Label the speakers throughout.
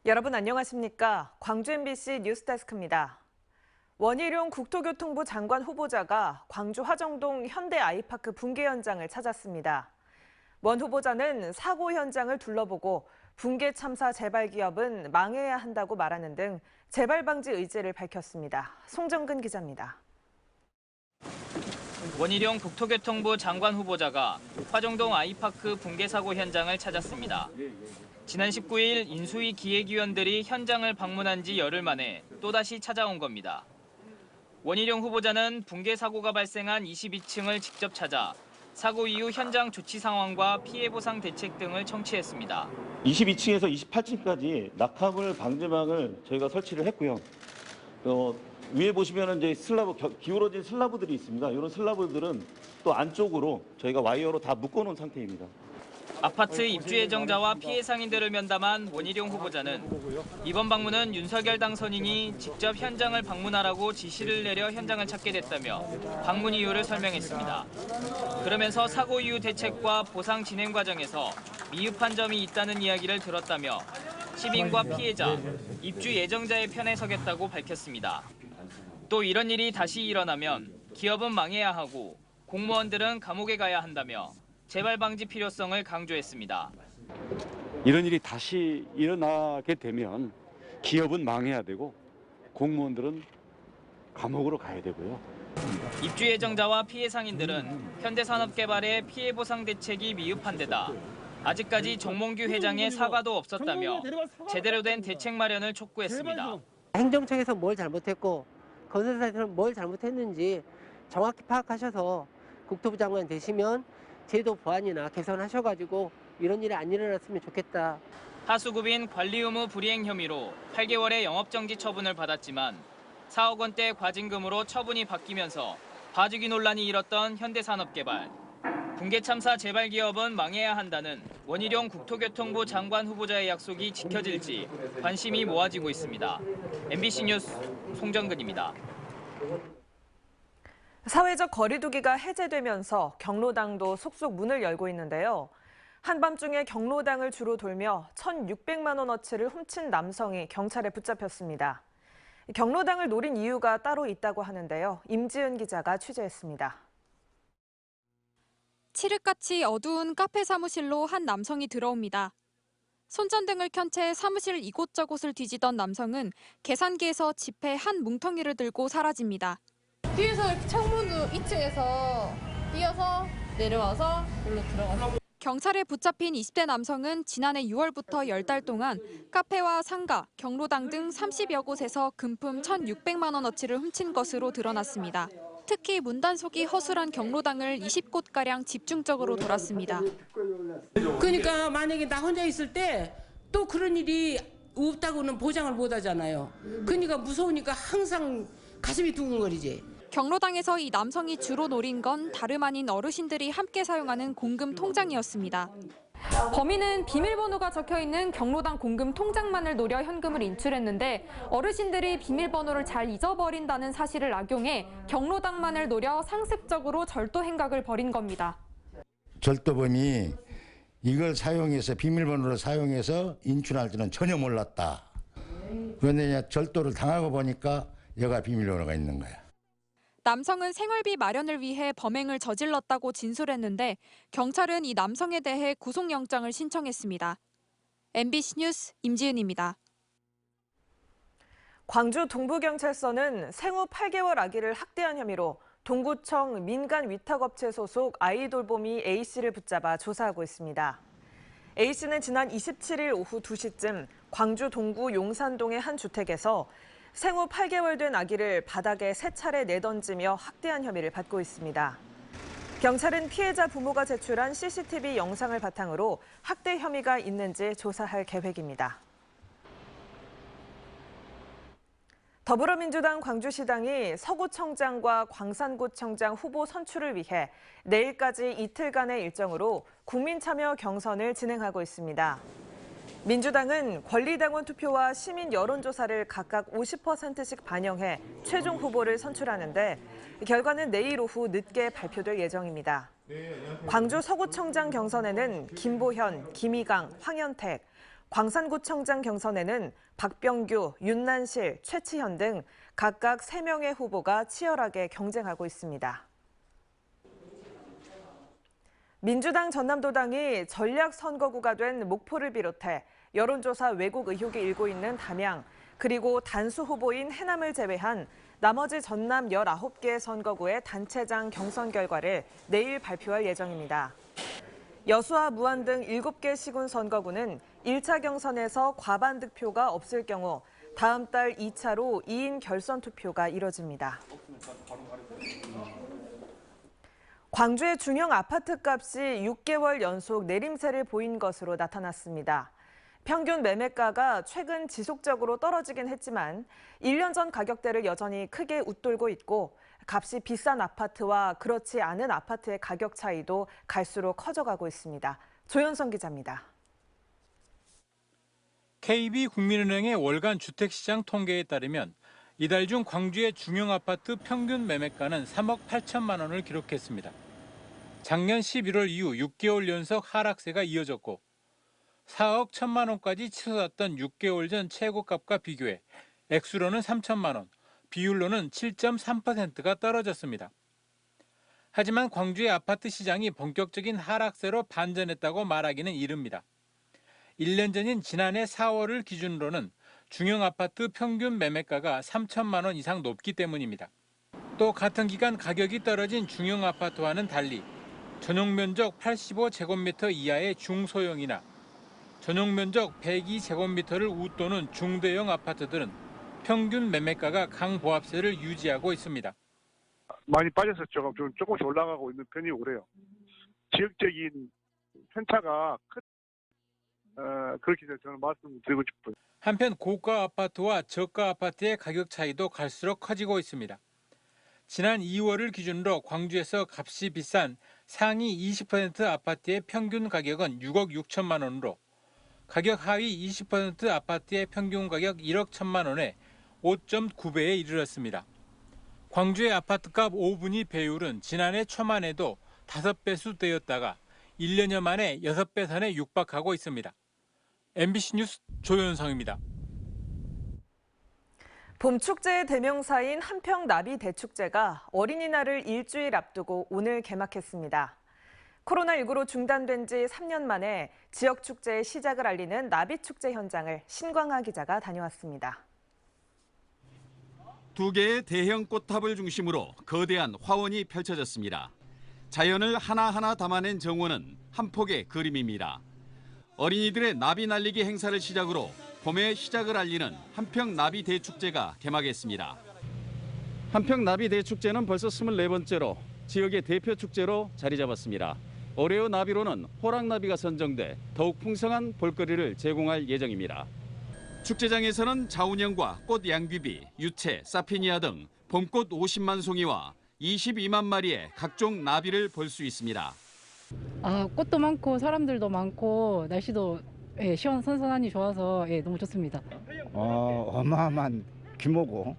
Speaker 1: 여러분 안녕하십니까? 광주 MBC 뉴스데스크입니다. 원희룡 국토교통부 장관 후보자가 광주 화정동 현대 아이파크 붕괴 현장을 찾았습니다. 원 후보자는 사고 현장을 둘러보고 붕괴 참사 재발 기업은 망해야 한다고 말하는 등 재발 방지 의지를 밝혔습니다. 송정근 기자입니다.
Speaker 2: 원희룡 국토교통부 장관 후보자가 화정동 아이파크 붕괴 사고 현장을 찾았습니다. 지난 19일 인수위 기획위원들이 현장을 방문한 지 열흘 만에 또다시 찾아온 겁니다. 원희룡 후보자는 붕괴 사고가 발생한 22층을 직접 찾아 사고 이후 현장 조치 상황과 피해 보상 대책 등을 청취했습니다.
Speaker 3: 22층에서 28층까지 낙하물 방지망을 저희가 설치를 했고요. 위에 보시면 이제 기울어진 슬라브들이 있습니다. 이런 슬라브들은 또 안쪽으로 저희가 와이어로 다 묶어놓은 상태입니다.
Speaker 2: 아파트 입주 예정자와 피해 상인들을 면담한 원희룡 후보자는 이번 방문은 윤석열 당선인이 직접 현장을 방문하라고 지시를 내려 현장을 찾게 됐다며 방문 이유를 설명했습니다. 그러면서 사고 이후 대책과 보상 진행 과정에서 미흡한 점이 있다는 이야기를 들었다며 시민과 피해자, 입주 예정자의 편에 서겠다고 밝혔습니다. 또 이런 일이 다시 일어나면 기업은 망해야 하고 공무원들은 감옥에 가야 한다며 재발 방지 필요성을 강조했습니다.
Speaker 4: 이런 일이 다시 일어나게 되면 기업은 망해야 되고 공무원들은 감옥으로 가야 되고요.
Speaker 2: 입주 예정자와 피해 상인들은 현대산업개발의 피해 보상 대책이 미흡한 데다 아직까지 정몽규 회장의 사과도 없었다며 제대로 된 대책 마련을 촉구했습니다.
Speaker 5: 행정청에서 뭘 잘못했고 건설사에서는 뭘 잘못했는지 정확히 파악하셔서 국토부 장관 되시면 제도 보완이나 개선하셔가지고 이런 일이 안 일어났으면 좋겠다.
Speaker 2: 하수구빈 관리 의무 불이행 혐의로 8개월의 영업정지 처분을 받았지만 4억 원대 과징금으로 처분이 바뀌면서 봐주기 논란이 일었던 현대산업개발. 붕괴 참사 재발 기업은 망해야 한다는 원희룡 국토교통부 장관 후보자의 약속이 지켜질지 관심이 모아지고 있습니다. MBC 뉴스 송정근입니다.
Speaker 1: 사회적 거리두기가 해제되면서 경로당도 속속 문을 열고 있는데요. 한밤중에 경로당을 주로 돌며 1,600만 원어치를 훔친 남성이 경찰에 붙잡혔습니다. 경로당을 노린 이유가 따로 있다고 하는데요. 임지은 기자가 취재했습니다.
Speaker 6: 칠흑같이 어두운 카페 사무실로 한 남성이 들어옵니다. 손전등을 켠 채 사무실 이곳저곳을 뒤지던 남성은 계산기에서 지폐 한 뭉텅이를 들고 사라집니다.
Speaker 7: 뒤에서 이렇게 창문 2층에서 뛰어서 내려와서 여기로 들어갔어요.
Speaker 6: 경찰에 붙잡힌 20대 남성은 지난해 6월부터 10달 동안 카페와 상가, 경로당 등 30여 곳에서 금품 1,600만 원어치를 훔친 것으로 드러났습니다. 특히 문단속이 허술한 경로당을 20곳가량 집중적으로 돌았습니다.
Speaker 8: 그러니까 만약에 나 혼자 있을 때 또 그런 일이 없다고는 보장을 못 하잖아요. 그러니까 무서우니까 항상 가슴이 두근거리지.
Speaker 6: 경로당에서 이 남성이 주로 노린 건 다름 아닌 어르신들이 함께 사용하는 공금 통장이었습니다.
Speaker 9: 범인은 비밀번호가 적혀있는 경로당 공금 통장만을 노려 현금을 인출했는데 어르신들이 비밀번호를 잘 잊어버린다는 사실을 악용해 경로당만을 노려 상습적으로 절도 행각을 벌인 겁니다.
Speaker 10: 절도범이 이걸 사용해서 비밀번호를 사용해서 인출할 줄은 전혀 몰랐다. 그런데 절도를 당하고 보니까 여가 비밀번호가 있는 거야.
Speaker 6: 남성은 생활비 마련을 위해 범행을 저질렀다고 진술했는데 경찰은 이 남성에 대해 구속영장을 신청했습니다. MBC 뉴스 임지은입니다.
Speaker 1: 광주 동부경찰서는 생후 8개월 아기를 학대한 혐의로 동구청 민간위탁업체 소속 아이돌봄이 A씨를 붙잡아 조사하고 있습니다. A씨는 지난 27일 오후 2시쯤 광주 동구 용산동의 한 주택에서 생후 8개월 된 아기를 바닥에 3차례 내던지며 학대한 혐의를 받고 있습니다. 경찰은 피해자 부모가 제출한 CCTV 영상을 바탕으로 학대 혐의가 있는지 조사할 계획입니다. 더불어민주당 광주시당이 서구청장과 광산구청장 후보 선출을 위해 내일까지 이틀간의 일정으로 국민참여 경선을 진행하고 있습니다. 민주당은 권리당원 투표와 시민 여론조사를 각각 50%씩 반영해 최종 후보를 선출하는데 결과는 내일 오후 늦게 발표될 예정입니다. 광주 서구청장 경선에는 김보현, 김희강, 황현택, 광산구청장 경선에는 박병규, 윤난실, 최치현 등 각각 3명의 후보가 치열하게 경쟁하고 있습니다. 민주당 전남도당이 전략선거구가 된 목포를 비롯해 여론조사 왜곡 의혹이 일고 있는 담양, 그리고 단수 후보인 해남을 제외한 나머지 전남 19개 선거구의 단체장 경선 결과를 내일 발표할 예정입니다. 여수와 무안 등 7개 시군 선거구는 1차 경선에서 과반 득표가 없을 경우 다음 달 2차로 2인 결선 투표가 이뤄집니다. 광주의 중형 아파트값이 6개월 연속 내림세를 보인 것으로 나타났습니다. 평균 매매가가 최근 지속적으로 떨어지긴 했지만 1년 전 가격대를 여전히 크게 웃돌고 있고 값이 비싼 아파트와 그렇지 않은 아파트의 가격 차이도 갈수록 커져가고 있습니다. 조현성 기자입니다.
Speaker 11: KB국민은행의 월간 주택시장 통계에 따르면 이달 중 광주의 중형 아파트 평균 매매가는 3억 8천만 원을 기록했습니다. 작년 11월 이후 6개월 연속 하락세가 이어졌고 4억 1천만 원까지 치솟았던 6개월 전 최고값과 비교해 액수로는 3천만 원, 비율로는 7.3%가 떨어졌습니다. 하지만 광주의 아파트 시장이 본격적인 하락세로 반전했다고 말하기는 이릅니다. 1년 전인 지난해 4월을 기준으로는 중형 아파트 평균 매매가가 3천만 원 이상 높기 때문입니다. 또 같은 기간 가격이 떨어진 중형 아파트와는 달리 전용 면적 85제곱미터 이하의 중소형이나 전용 면적 102제곱미터를 웃도는 중대형 아파트들은 평균 매매가가 강보합세를 유지하고 있습니다.
Speaker 12: 많이 빠졌었죠. 조금씩 올라가고 있는 편이 오래요. 지역적인 편차가 그렇게 저는 말씀드리고 싶어요.
Speaker 11: 한편 고가 아파트와 저가 아파트의 가격 차이도 갈수록 커지고 있습니다. 지난 2월을 기준으로 광주에서 값이 비싼 상위 20% 아파트의 평균 가격은 6억 6천만 원으로 가격 하위 20% 아파트의 평균 가격 1억 1천만 원에 5.9배에 이르렀습니다. 광주의 아파트값 5분위 배율은 지난해 초만 해도 5배수 되었다가 1년여 만에 6배 선에 육박하고 있습니다. MBC 뉴스 조현성입니다.
Speaker 1: 봄 축제의 대명사인 한평나비 대축제가 어린이날을 일주일 앞두고 오늘 개막했습니다. 코로나19로 중단된 지 3년 만에 지역 축제의 시작을 알리는 나비축제 현장을 신광하 기자가 다녀왔습니다.
Speaker 13: 2개의 대형 꽃탑을 중심으로 거대한 화원이 펼쳐졌습니다. 자연을 하나하나 담아낸 정원은 한 폭의 그림입니다. 어린이들의 나비 날리기 행사를 시작으로 봄의 시작을 알리는 한평나비 대축제가 개막했습니다. 한평나비 대축제는 벌써 24번째로 지역의 대표 축제로 자리 잡았습니다. 올해의 나비로는 호랑나비가 선정돼 더욱 풍성한 볼거리를 제공할 예정입니다. 축제장에서는 자운형과 꽃 양귀비, 유채, 사피니아 등 봄꽃 50만 송이와 22만 마리의 각종 나비를 볼 수 있습니다.
Speaker 14: 꽃도 많고 사람들도 많고 날씨도 선선하니 좋아서 너무 좋습니다.
Speaker 15: 어마어마한 규모고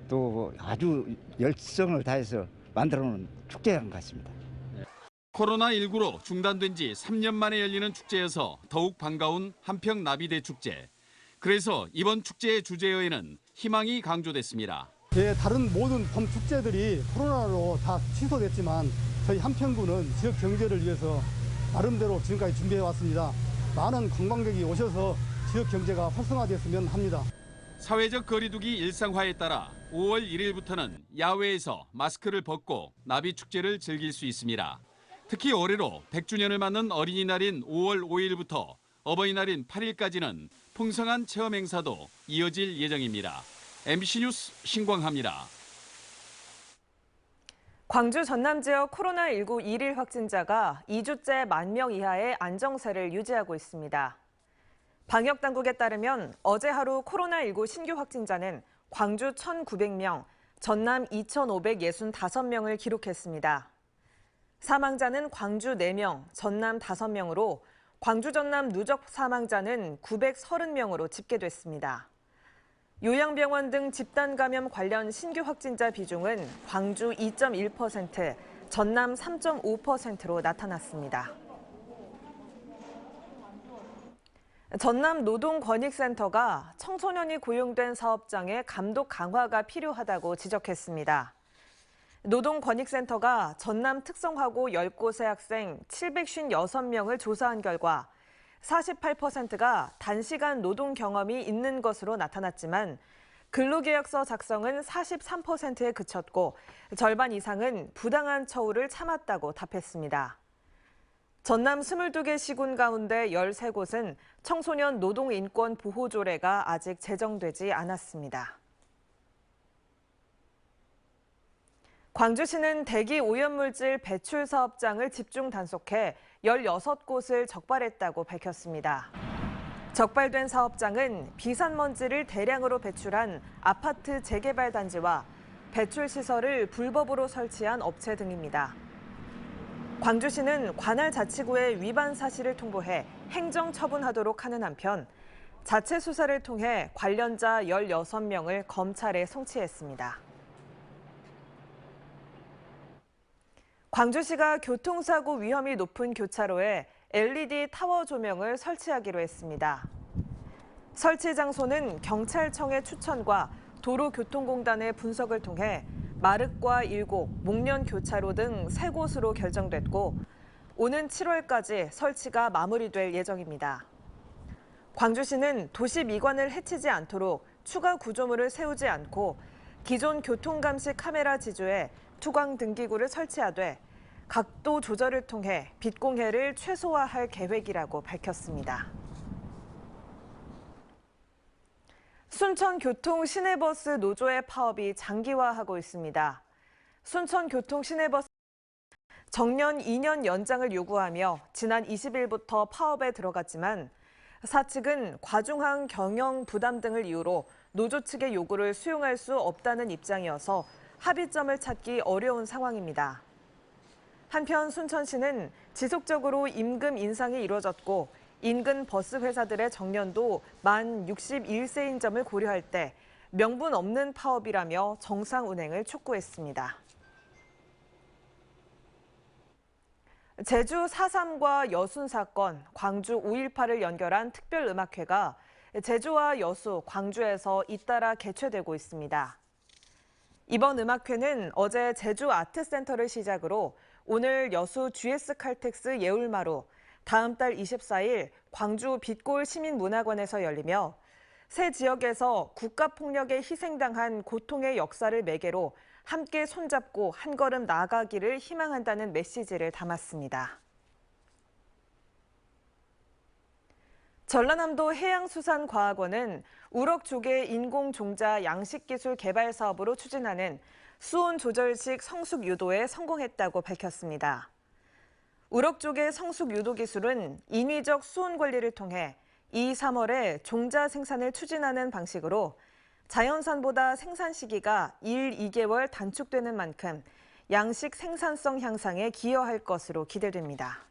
Speaker 15: 또 아주 열정을 다해서 만들어놓은 축제장 같습니다.
Speaker 13: 코로나19로 중단된 지 3년 만에 열리는 축제여서 더욱 반가운 한평나비 대축제. 그래서 이번 축제의 주제어에는 희망이 강조됐습니다.
Speaker 16: 다른 모든 봄 축제들이 코로나로 다 취소됐지만 저희 한평구는 지역 경제를 위해서 나름대로 지금까지 준비해 왔습니다. 많은 관광객이 오셔서 지역 경제가 활성화됐으면 합니다.
Speaker 13: 사회적 거리두기 일상화에 따라 5월 1일부터는 야외에서 마스크를 벗고 나비 축제를 즐길 수 있습니다. 특히 올해로 100주년을 맞는 어린이날인 5월 5일부터 어버이날인 8일까지는 풍성한 체험 행사도 이어질 예정입니다. MBC 뉴스 신광하입니다.
Speaker 1: 광주 전남 지역 코로나19 1일 확진자가 2주째 10,000명 이하의 안정세를 유지하고 있습니다. 방역당국에 따르면 어제 하루 코로나19 신규 확진자는 광주 1,900명, 전남 2,565명을 기록했습니다. 사망자는 광주 4명, 전남 5명으로 광주 전남 누적 사망자는 930명으로 집계됐습니다. 요양병원 등 집단 감염 관련 신규 확진자 비중은 광주 2.1%, 전남 3.5%로 나타났습니다. 전남 노동권익센터가 청소년이 고용된 사업장의 감독 강화가 필요하다고 지적했습니다. 노동권익센터가 전남 특성화고 10곳의 학생 756명을 조사한 결과 48%가 단시간 노동 경험이 있는 것으로 나타났지만 근로계약서 작성은 43%에 그쳤고 절반 이상은 부당한 처우를 참았다고 답했습니다. 전남 22개 시군 가운데 13곳은 청소년 노동인권 보호조례가 아직 제정되지 않았습니다. 광주시는 대기 오염물질 배출 사업장을 집중 단속해 16곳을 적발했다고 밝혔습니다. 적발된 사업장은 비산먼지를 대량으로 배출한 아파트 재개발 단지와 배출 시설을 불법으로 설치한 업체 등입니다. 광주시는 관할 자치구의 위반 사실을 통보해 행정 처분하도록 하는 한편 자체 수사를 통해 관련자 16명을 검찰에 송치했습니다. 광주시가 교통사고 위험이 높은 교차로에 LED 타워 조명을 설치하기로 했습니다. 설치 장소는 경찰청의 추천과 도로교통공단의 분석을 통해 마륵과 일곡, 목련 교차로 등 3곳으로 결정됐고 오는 7월까지 설치가 마무리될 예정입니다. 광주시는 도시 미관을 해치지 않도록 추가 구조물을 세우지 않고 기존 교통감시 카메라 지주에 투광 등기구를 설치하되 각도 조절을 통해 빛 공해를 최소화할 계획이라고 밝혔습니다. 순천교통 시내버스 노조의 파업이 장기화하고 있습니다. 순천교통 시내버스 정년 2년 연장을 요구하며 지난 20일부터 파업에 들어갔지만 사측은 과중한 경영 부담 등을 이유로 노조 측의 요구를 수용할 수 없다는 입장이어서 합의점을 찾기 어려운 상황입니다. 한편 순천시는 지속적으로 임금 인상이 이루어졌고 인근 버스 회사들의 정년도 만 61세인 점을 고려할 때 명분 없는 파업이라며 정상 운행을 촉구했습니다. 제주 4.3과 여순 사건, 광주 5.18을 연결한 특별음악회가 제주와 여수, 광주에서 잇따라 개최되고 있습니다. 이번 음악회는 어제 제주 아트센터를 시작으로 오늘 여수 GS칼텍스 예울마루, 다음 달 24일 광주 빛골 시민문화관에서 열리며 세 지역에서 국가폭력에 희생당한 고통의 역사를 매개로 함께 손잡고 한 걸음 나아가기를 희망한다는 메시지를 담았습니다. 전라남도 해양수산과학원은 우럭조개 인공종자 양식기술 개발 사업으로 추진하는 수온 조절식 성숙 유도에 성공했다고 밝혔습니다. 우럭조개 성숙 유도 기술은 인위적 수온 관리를 통해 2, 3월에 종자 생산을 추진하는 방식으로 자연산보다 생산 시기가 1, 2개월 단축되는 만큼 양식 생산성 향상에 기여할 것으로 기대됩니다.